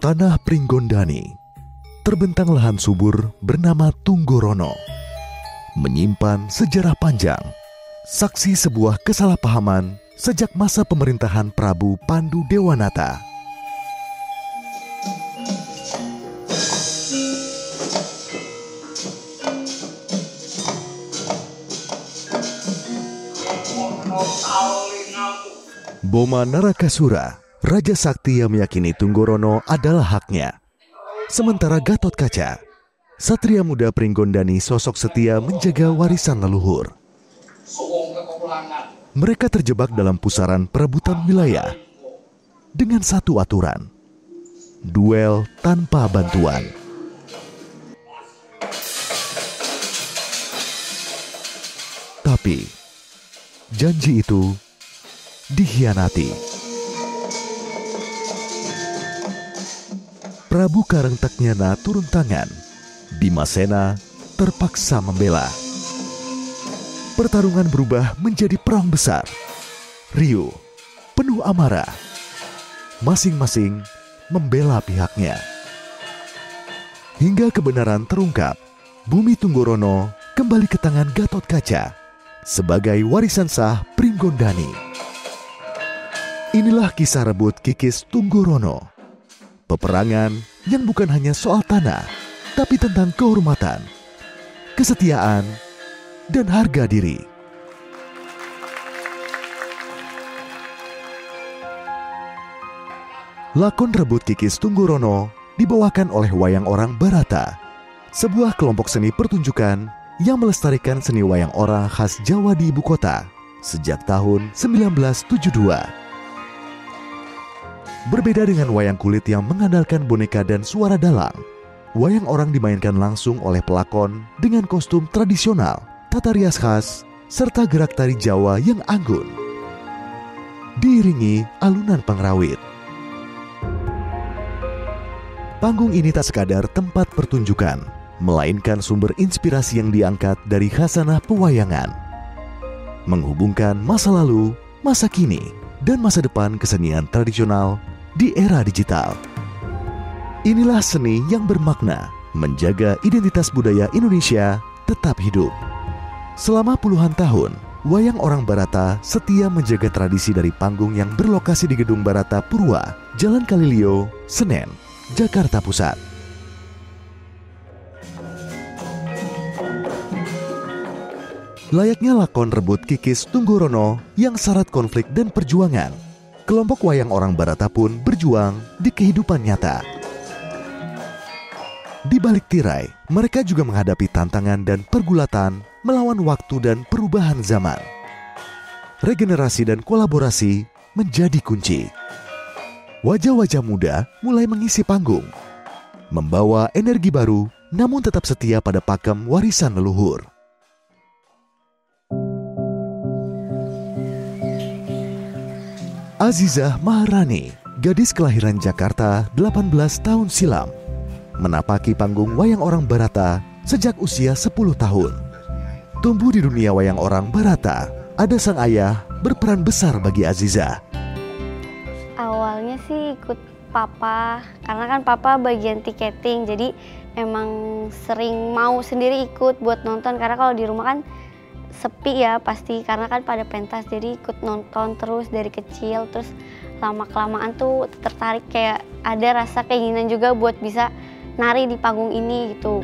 Tanah Pringgondani, terbentang lahan subur bernama Tunggorono, menyimpan sejarah panjang, saksi sebuah kesalahpahaman sejak masa pemerintahan Prabu Pandu Dewanata. Boma Narakasura, Raja Sakti yang meyakini Tunggorono adalah haknya. Sementara Gatot Kaca, satria muda Pringgondani, sosok setia menjaga warisan leluhur. Mereka terjebak dalam pusaran perebutan wilayah dengan satu aturan: duel tanpa bantuan. Tapi janji itu dikhianati. Prabu Karangtaknyana turun tangan, Bimasena terpaksa membela. Pertarungan berubah menjadi perang besar. Riuh, penuh amarah. Masing-masing membela pihaknya. Hingga kebenaran terungkap, bumi Tunggorono kembali ke tangan Gatot Kaca sebagai warisan sah Pringgondani. Inilah kisah rebut kikis Tunggorono. Peperangan yang bukan hanya soal tanah, tapi tentang kehormatan, kesetiaan, dan harga diri. Lakon rebut kikis Tunggorono dibawakan oleh Wayang Orang Barata, sebuah kelompok seni pertunjukan yang melestarikan seni wayang orang khas Jawa di ibu kota sejak tahun 1972. Berbeda dengan wayang kulit yang mengandalkan boneka dan suara dalang, wayang orang dimainkan langsung oleh pelakon dengan kostum tradisional, tata rias khas, serta gerak tari Jawa yang anggun. Diiringi alunan pengrawit. Panggung ini tak sekadar tempat pertunjukan, melainkan sumber inspirasi yang diangkat dari khasanah pewayangan. Menghubungkan masa lalu, masa kini, dan masa depan kesenian tradisional di era digital. Inilah seni yang bermakna menjaga identitas budaya Indonesia tetap hidup. Selama puluhan tahun, Wayang Orang Barata setia menjaga tradisi dari panggung yang berlokasi di Gedung Barata Purwa, Jalan Kalilio, Senen, Jakarta Pusat. Layaknya lakon rebut kikis Tunggorono yang syarat konflik dan perjuangan, kelompok Wayang Orang Barata pun berjuang di kehidupan nyata. Di balik tirai, mereka juga menghadapi tantangan dan pergulatan melawan waktu dan perubahan zaman. Regenerasi dan kolaborasi menjadi kunci. Wajah-wajah muda mulai mengisi panggung, membawa energi baru namun tetap setia pada pakem warisan leluhur. Azizah Maharani, gadis kelahiran Jakarta 18 tahun silam, menapaki panggung Wayang Orang Barata sejak usia 10 tahun. Tumbuh di dunia Wayang Orang Barata, ada sang ayah berperan besar bagi Azizah. Awalnya sih ikut papa, karena kan papa bagian tiketing, jadi emang sering mau sendiri ikut buat nonton, karena kalau di rumah kan sepi ya pasti, karena kan pada pentas, jadi ikut nonton terus dari kecil. Terus lama-kelamaan tuh tertarik, kayak ada rasa keinginan juga buat bisa nari di panggung ini gitu.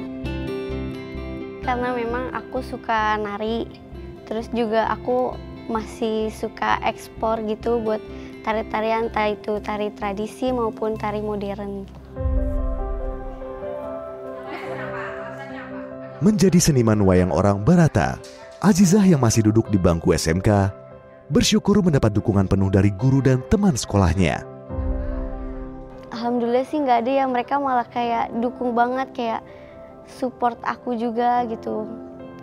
Karena memang aku suka nari, terus juga aku masih suka ekspor gitu buat tari-tarian, entah itu tari tradisi maupun tari modern. Menjadi seniman wayang orang Barata, Azizah yang masih duduk di bangku SMK bersyukur mendapat dukungan penuh dari guru dan teman sekolahnya. Alhamdulillah sih nggak ada ya, mereka malah kayak dukung banget, kayak support aku juga gitu.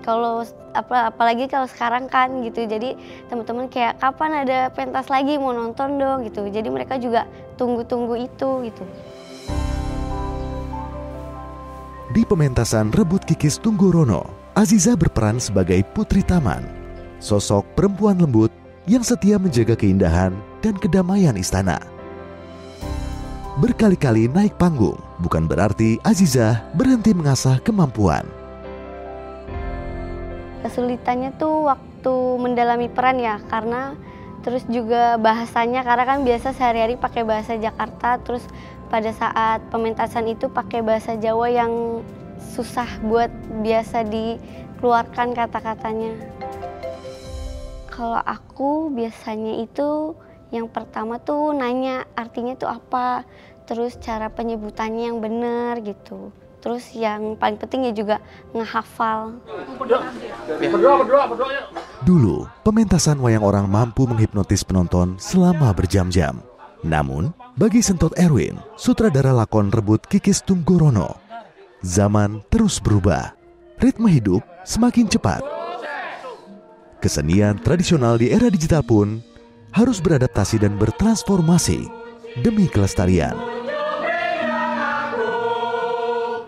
Kalau apalagi kalau sekarang kan gitu, jadi teman-teman kayak kapan ada pentas lagi, mau nonton dong gitu. Jadi mereka juga tunggu-tunggu itu gitu. Di pementasan Rebut Kikis Tunggorono, Azizah berperan sebagai putri taman, sosok perempuan lembut yang setia menjaga keindahan dan kedamaian istana. Berkali-kali naik panggung bukan berarti Azizah berhenti mengasah kemampuan. Kesulitannya tuh waktu mendalami peran ya, karena terus juga bahasanya, karena kan biasa sehari-hari pakai bahasa Jakarta, terus pada saat pementasan itu pakai bahasa Jawa yang susah buat biasa dikeluarkan kata-katanya. Kalau aku biasanya itu yang pertama tuh nanya artinya tuh apa, terus cara penyebutannya yang benar gitu. Terus yang paling penting ya juga ngehafal. Dulu, pementasan wayang orang mampu menghipnotis penonton selama berjam-jam. Namun, bagi Sentot Erwin, sutradara lakon Rebut Kikis Tunggorono, zaman terus berubah. Ritme hidup semakin cepat. Kesenian tradisional di era digital pun harus beradaptasi dan bertransformasi demi kelestarian.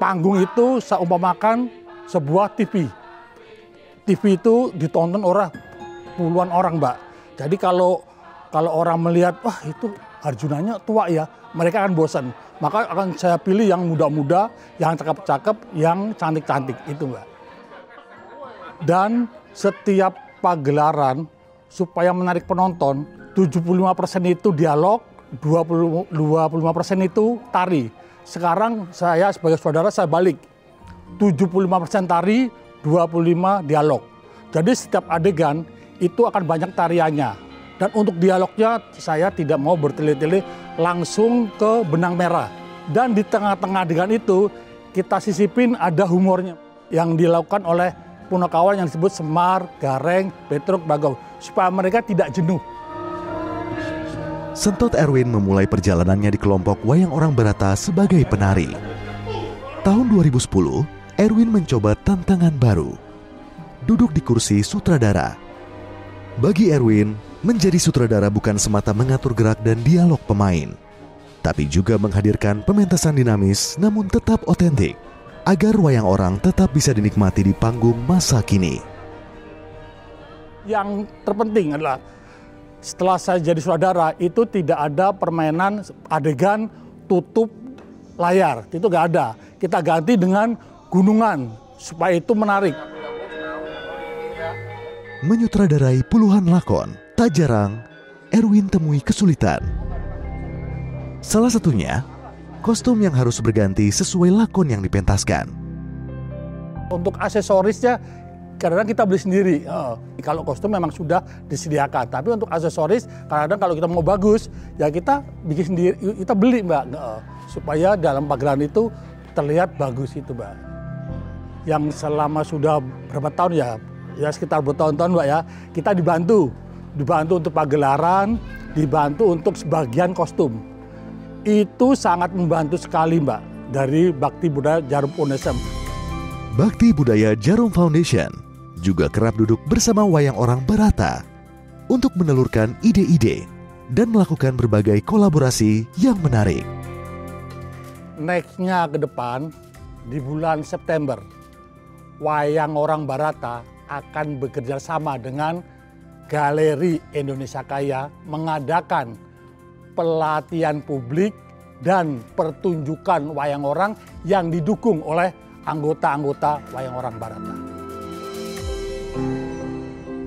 Panggung itu saya umpamakan sebuah TV. TV itu ditonton orang puluhan orang, Mbak. Jadi kalau orang melihat, wah itu Arjunanya tua ya, mereka akan bosan. Maka akan saya pilih yang muda-muda, yang cakep-cakep, yang cantik-cantik itu, Mbak. Dan setiap pagelaran supaya menarik penonton, 75% itu dialog, 25% itu tari. Sekarang saya sebagai saudara saya balik, 75% tari, 25% dialog. Jadi setiap adegan itu akan banyak tariannya. Dan untuk dialognya saya tidak mau bertele-tele langsung ke benang merah. Dan di tengah-tengah adegan itu kita sisipin ada humornya yang dilakukan oleh punakawan yang disebut Semar, Gareng, Petruk, Bagau. Supaya mereka tidak jenuh. Sentot Erwin memulai perjalanannya di kelompok wayang orang Barata sebagai penari. Tahun 2010, Erwin mencoba tantangan baru. Duduk di kursi sutradara. Bagi Erwin, menjadi sutradara bukan semata mengatur gerak dan dialog pemain, tapi juga menghadirkan pementasan dinamis namun tetap otentik, agar wayang orang tetap bisa dinikmati di panggung masa kini. Yang terpenting adalah setelah saya jadi sutradara itu tidak ada permainan adegan tutup layar, itu nggak ada. Kita ganti dengan gunungan supaya itu menarik. Menyutradarai puluhan lakon, tak jarang Erwin temui kesulitan. Salah satunya, kostum yang harus berganti sesuai lakon yang dipentaskan. Untuk aksesorisnya kadang-kadang kita beli sendiri. Kalau kostum memang sudah disediakan, tapi untuk aksesoris kadang-kadang kalau kita mau bagus ya kita bikin sendiri, kita beli, Mbak, supaya dalam pagelaran itu terlihat bagus itu, Mbak. Yang selama sudah berapa tahun ya sekitar bertahun-tahun, Mbak, ya, kita dibantu untuk pagelaran, dibantu untuk sebagian kostum. Itu sangat membantu sekali, Mbak, dari Bakti Budaya Jarum Foundation. Bakti Budaya Jarum Foundation juga kerap duduk bersama wayang orang Barata untuk menelurkan ide-ide dan melakukan berbagai kolaborasi yang menarik. Next-nya ke depan, di bulan September, wayang orang Barata akan bekerja sama dengan Galeri Indonesia Kaya mengadakan pelatihan publik dan pertunjukan wayang orang yang didukung oleh anggota-anggota wayang orang Barata.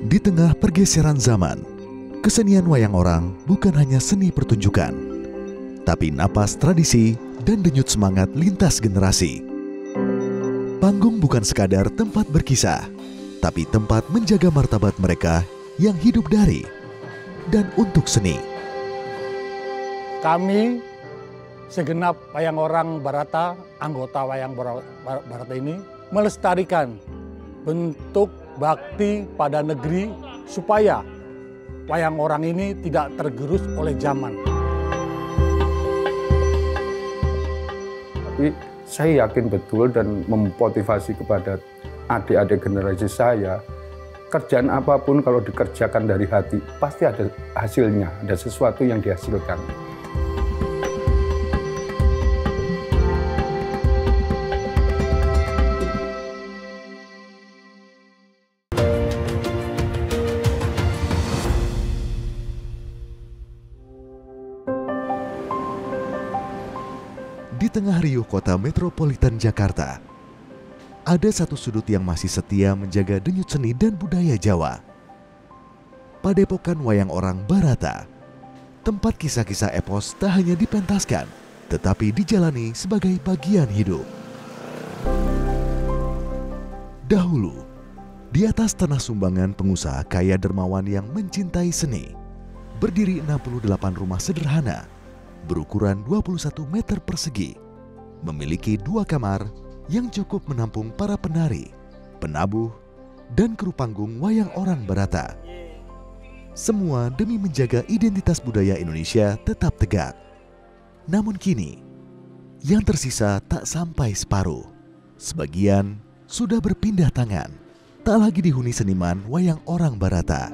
Di tengah pergeseran zaman, Kesenian wayang orang bukan hanya seni pertunjukan, tapi napas tradisi dan denyut semangat lintas generasi. Panggung bukan sekadar tempat berkisah, tapi tempat menjaga martabat mereka yang hidup dari dan untuk seni. Kami segenap wayang orang Barata, anggota wayang Barata ini melestarikan bentuk bakti pada negeri supaya wayang orang ini tidak tergerus oleh zaman. Tapi saya yakin betul dan memotivasi kepada adik-adik generasi saya, kerjaan apapun kalau dikerjakan dari hati, pasti ada hasilnya, ada sesuatu yang dihasilkan. Di tengah riuh kota metropolitan Jakarta, ada satu sudut yang masih setia menjaga denyut seni dan budaya Jawa. Padepokan Wayang Orang Barata, tempat kisah-kisah epos tak hanya dipentaskan, tetapi dijalani sebagai bagian hidup. Dahulu, di atas tanah sumbangan pengusaha kaya dermawan yang mencintai seni, berdiri 68 rumah sederhana berukuran 21 meter persegi, memiliki 2 kamar yang cukup menampung para penari, penabuh, dan kru panggung wayang orang Barata. Semua demi menjaga identitas budaya Indonesia tetap tegak. Namun kini, yang tersisa tak sampai separuh. Sebagian sudah berpindah tangan, tak lagi dihuni seniman wayang orang Barata.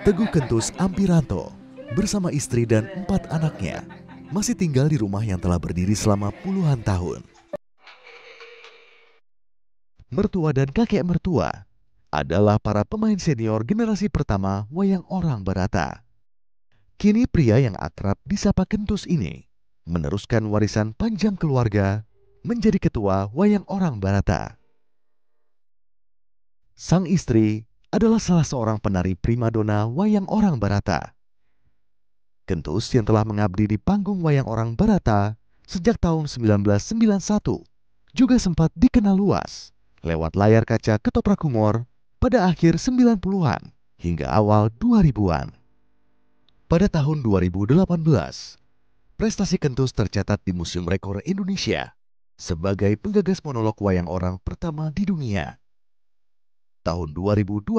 Teguh Kentus Ampiranto bersama istri dan 4 anaknya masih tinggal di rumah yang telah berdiri selama puluhan tahun. Mertua dan kakek mertua adalah para pemain senior generasi pertama wayang orang Barata. Kini pria yang akrab disapa Kentus ini meneruskan warisan panjang keluarga menjadi ketua wayang orang Barata. Sang istri adalah salah seorang penari primadona wayang orang Barata. Kentus yang telah mengabdi di panggung wayang orang Barata sejak tahun 1991 juga sempat dikenal luas lewat layar kaca ketoprak humor pada akhir 90-an hingga awal 2000-an. Pada tahun 2018, prestasi Kentus tercatat di Museum Rekor Indonesia sebagai penggagas monolog wayang orang pertama di dunia. Tahun 2020,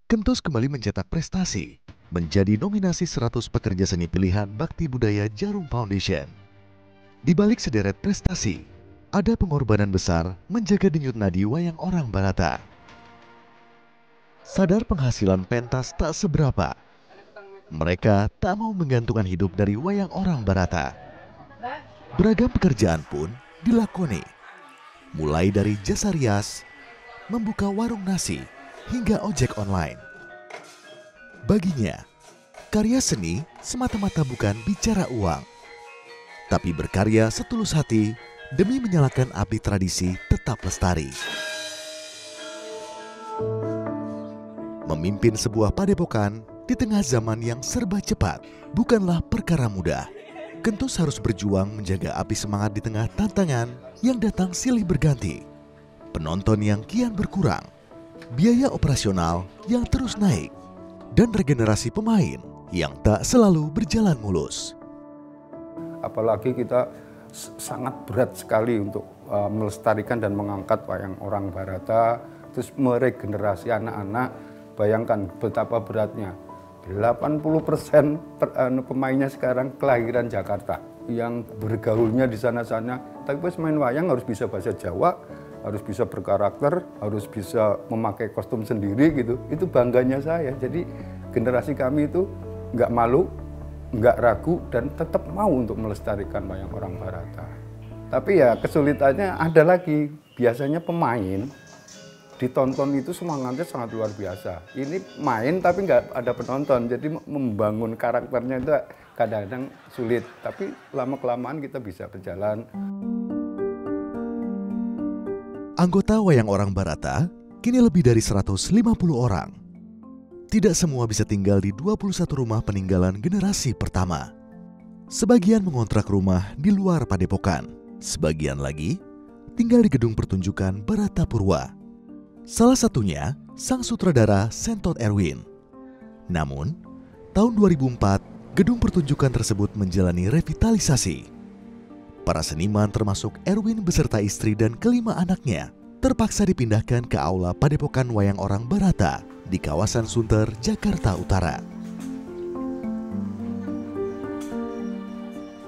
Kentus kembali mencetak prestasi, menjadi nominasi 100 pekerja seni pilihan Bakti Budaya Jarum Foundation. Di balik sederet prestasi, ada pengorbanan besar menjaga denyut nadi wayang orang Barata. Sadar penghasilan pentas tak seberapa, mereka tak mau menggantungkan hidup dari wayang orang Barata. Beragam pekerjaan pun dilakoni, mulai dari jasa rias, membuka warung nasi, hingga ojek online. Baginya, karya seni semata-mata bukan bicara uang, tapi berkarya setulus hati demi menyalakan api tradisi tetap lestari. Memimpin sebuah padepokan di tengah zaman yang serba cepat bukanlah perkara mudah. Kentus harus berjuang menjaga api semangat di tengah tantangan yang datang silih berganti. Penonton yang kian berkurang, biaya operasional yang terus naik, dan regenerasi pemain yang tak selalu berjalan mulus. Apalagi kita sangat berat sekali untuk melestarikan dan mengangkat wayang orang Barata, terus meregenerasi anak-anak. Bayangkan betapa beratnya. 80% pemainnya sekarang kelahiran Jakarta, yang bergaulnya di sana-sana. Tapi pas main wayang harus bisa bahasa Jawa, harus bisa berkarakter, harus bisa memakai kostum sendiri gitu. Itu bangganya saya. Jadi generasi kami itu nggak malu, nggak ragu, dan tetap mau untuk melestarikan wayang orang Barata. Tapi ya kesulitannya ada lagi. Biasanya pemain ditonton itu semangatnya sangat luar biasa. Ini main tapi nggak ada penonton. Jadi membangun karakternya itu kadang-kadang sulit. Tapi lama-kelamaan kita bisa berjalan. Anggota Wayang Orang Barata kini lebih dari 150 orang. Tidak semua bisa tinggal di 21 rumah peninggalan generasi pertama. Sebagian mengontrak rumah di luar Padepokan, sebagian lagi tinggal di gedung pertunjukan Barata Purwa. Salah satunya sang sutradara Sentot Erwin. Namun, tahun 2004, gedung pertunjukan tersebut menjalani revitalisasi. Para seniman termasuk Erwin beserta istri dan kelima anaknya terpaksa dipindahkan ke aula Padepokan Wayang Orang Barata di kawasan Sunter, Jakarta Utara.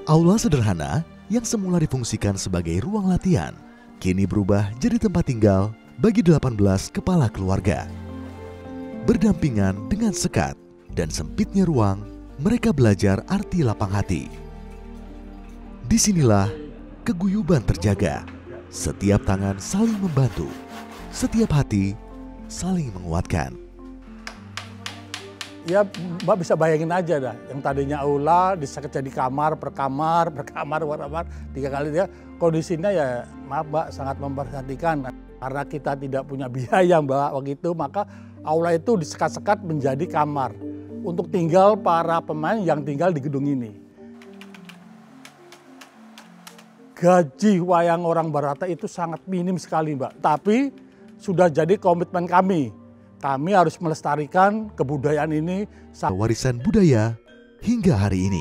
Aula sederhana yang semula difungsikan sebagai ruang latihan, kini berubah jadi tempat tinggal bagi 18 kepala keluarga. Berdampingan dengan sekat dan sempitnya ruang, mereka belajar arti lapang hati. Disinilah keguyuban terjaga, setiap tangan saling membantu, setiap hati saling menguatkan. Ya Mbak bisa bayangin aja dah, yang tadinya aula diseket jadi kamar, per kamar, 3 kali dia. Kondisinya ya maaf Mbak sangat memperhatikan. Karena kita tidak punya biaya Mbak waktu itu, maka aula itu disekat-sekat menjadi kamar untuk tinggal para pemain yang tinggal di gedung ini. Gaji Wayang Orang Barata itu sangat minim sekali Mbak, tapi sudah jadi komitmen kami. Kami harus melestarikan kebudayaan ini. Warisan budaya hingga hari ini.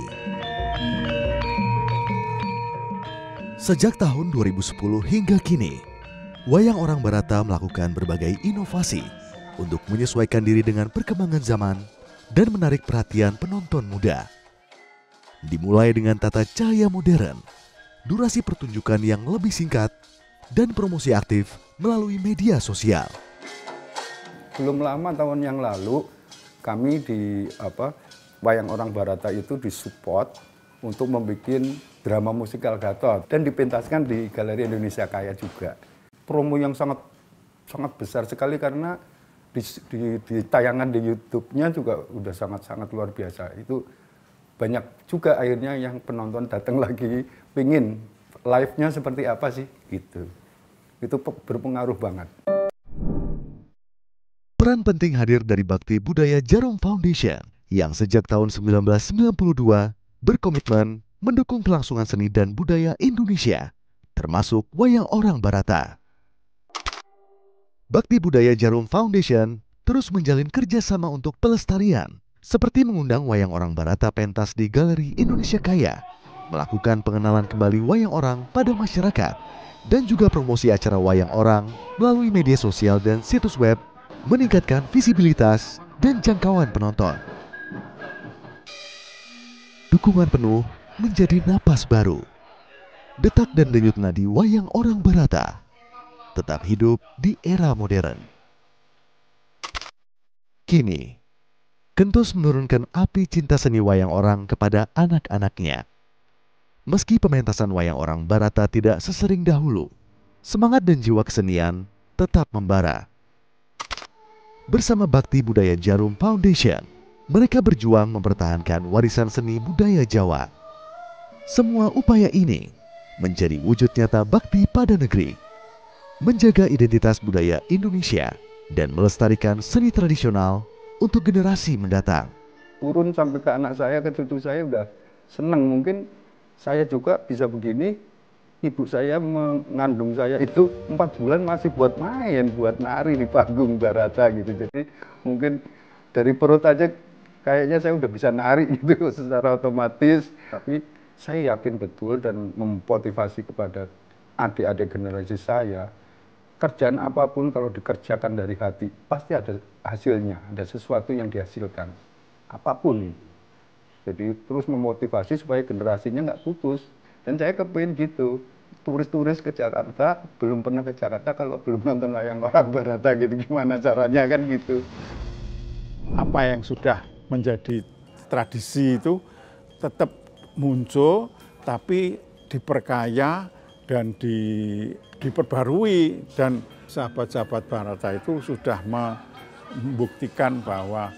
Sejak tahun 2010 hingga kini, Wayang Orang Barata melakukan berbagai inovasi untuk menyesuaikan diri dengan perkembangan zaman dan menarik perhatian penonton muda. Dimulai dengan tata cahaya modern, durasi pertunjukan yang lebih singkat, dan promosi aktif melalui media sosial. Belum lama tahun yang lalu kami di Wayang Orang Barata itu disupport untuk membuat drama musikal Gatot dan dipentaskan di Galeri Indonesia Kaya juga. Promo yang sangat besar sekali karena di tayangan di YouTube-nya juga udah sangat luar biasa. Itu banyak juga akhirnya yang penonton datang lagi pingin live-nya seperti apa sih gitu. Itu berpengaruh banget. Peran penting hadir dari Bakti Budaya Jarum Foundation yang sejak tahun 1992 berkomitmen mendukung kelangsungan seni dan budaya Indonesia, termasuk Wayang Orang Barata. Bakti Budaya Jarum Foundation terus menjalin kerjasama untuk pelestarian, seperti mengundang Wayang Orang Barata pentas di Galeri Indonesia Kaya, melakukan pengenalan kembali wayang orang pada masyarakat, dan juga promosi acara wayang orang melalui media sosial dan situs web, meningkatkan visibilitas dan jangkauan penonton. Dukungan penuh menjadi napas baru. Detak dan denyut nadi Wayang Orang Barata tetap hidup di era modern. Kini, Kentus menurunkan api cinta seni wayang orang kepada anak-anaknya. Meski pementasan Wayang Orang Barata tidak sesering dahulu, semangat dan jiwa kesenian tetap membara. Bersama Bakti Budaya Jarum Foundation, mereka berjuang mempertahankan warisan seni budaya Jawa. Semua upaya ini menjadi wujud nyata bakti pada negeri, menjaga identitas budaya Indonesia, dan melestarikan seni tradisional untuk generasi mendatang. Turun sampai ke anak saya, ke cucu saya udah senang. Mungkin saya juga bisa begini. Ibu saya mengandung saya itu 4 bulan masih buat main, buat nari di panggung Barata gitu. Jadi mungkin dari perut aja kayaknya saya udah bisa nari gitu secara otomatis. Tapi saya yakin betul dan memotivasi kepada adik-adik generasi saya, kerjaan apapun kalau dikerjakan dari hati, pasti ada hasilnya, ada sesuatu yang dihasilkan. Apapun. Jadi terus memotivasi supaya generasinya nggak putus. Dan saya kepingin gitu, turis-turis ke Jakarta, belum pernah ke Jakarta kalau belum nonton Wayang Orang Barata gitu, gimana caranya kan gitu. Apa yang sudah menjadi tradisi itu tetap muncul, tapi diperkaya dan diperbarui. Dan sahabat-sahabat Barata itu sudah membuktikan bahwa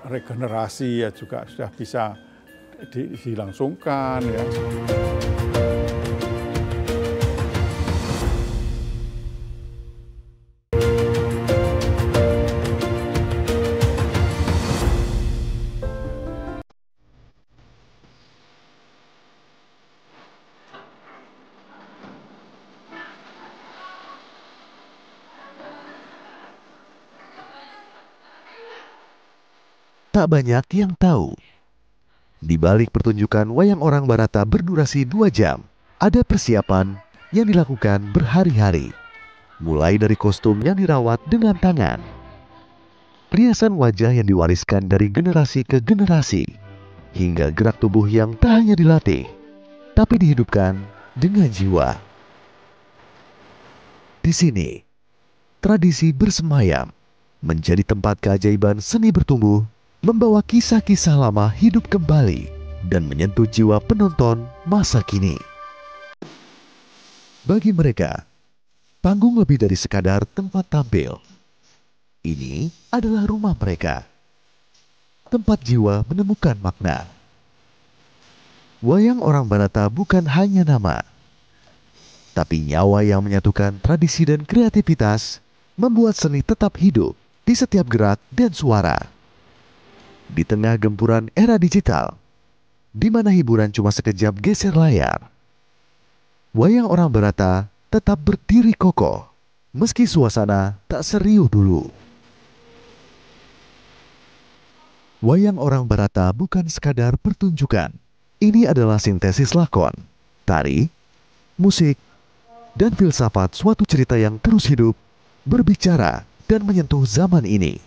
regenerasi ya juga sudah bisa dilangsungkan ya. tak banyak yang tahu. Di balik pertunjukan wayang orang Barata berdurasi 2 jam, ada persiapan yang dilakukan berhari-hari. Mulai dari kostum yang dirawat dengan tangan, riasan wajah yang diwariskan dari generasi ke generasi, hingga gerak tubuh yang tak hanya dilatih, tapi dihidupkan dengan jiwa. Di sini, tradisi bersemayam menjadi tempat keajaiban seni bertumbuh, membawa kisah-kisah lama hidup kembali dan menyentuh jiwa penonton masa kini. Bagi mereka, panggung lebih dari sekadar tempat tampil. Ini adalah rumah mereka, tempat jiwa menemukan makna. Wayang orang Barata bukan hanya nama, tapi nyawa yang menyatukan tradisi dan kreativitas, membuat seni tetap hidup di setiap gerak dan suara. Di tengah gempuran era digital, di mana hiburan cuma sekejap geser layar, wayang orang Barata tetap berdiri kokoh, meski suasana tak serius dulu. Wayang orang Barata bukan sekadar pertunjukan. Ini adalah sintesis lakon, tari, musik, dan filsafat suatu cerita yang terus hidup, berbicara, dan menyentuh zaman ini.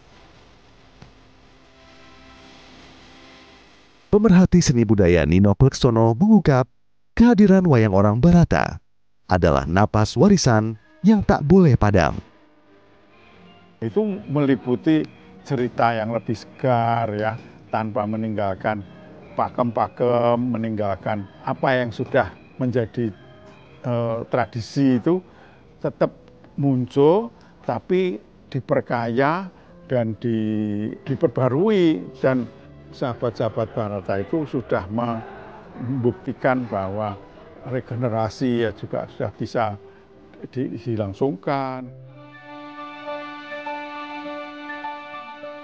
Pemerhati seni budaya Nino Pleksono mengungkap, kehadiran wayang orang Barata adalah napas warisan yang tak boleh padam. Itu meliputi cerita yang lebih segar ya, tanpa meninggalkan pakem-pakem, meninggalkan apa yang sudah menjadi tradisi itu tetap muncul, tapi diperkaya dan diperbarui. Dan sahabat-sahabat Barata itu sudah membuktikan bahwa regenerasi ya juga sudah bisa dilangsungkan.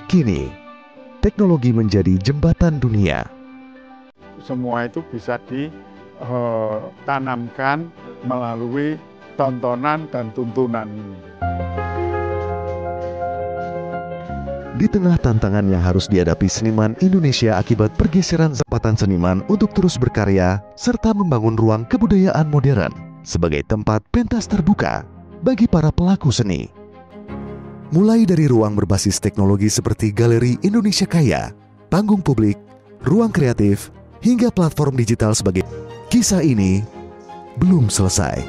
Kini, teknologi menjadi jembatan dunia. Semua itu bisa ditanamkan melalui tontonan dan tuntunan. Di tengah tantangan yang harus dihadapi seniman Indonesia akibat pergeseran zapatan seniman untuk terus berkarya serta membangun ruang kebudayaan modern sebagai tempat pentas terbuka bagi para pelaku seni. Mulai dari ruang berbasis teknologi seperti Galeri Indonesia Kaya, panggung publik, ruang kreatif, hingga platform digital sebagai kisah ini belum selesai.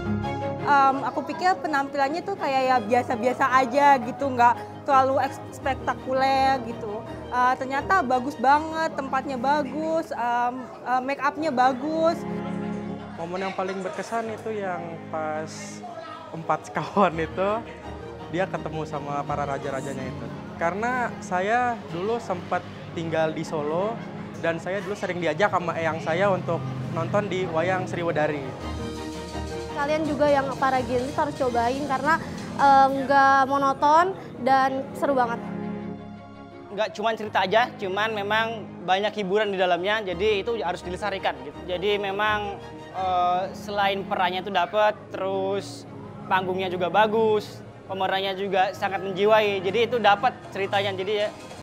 Aku pikir penampilannya tuh kayak ya biasa-biasa aja gitu, nggak terlalu spektakuler gitu. Ternyata bagus banget, tempatnya bagus, make up-nya bagus. Momen yang paling berkesan itu yang pas 4 sekawan itu, dia ketemu sama para raja-rajanya itu. Karena saya dulu sempat tinggal di Solo, dan saya dulu sering diajak sama eyang saya untuk nonton di wayang Sriwedari. Kalian juga yang para genis harus cobain karena nggak monoton dan seru banget. Nggak cuma cerita aja, cuman memang banyak hiburan di dalamnya, jadi itu harus dilestarikan gitu. Jadi memang selain perannya itu dapat, terus panggungnya juga bagus, pemerannya juga sangat menjiwai, jadi itu dapat ceritanya, jadi ya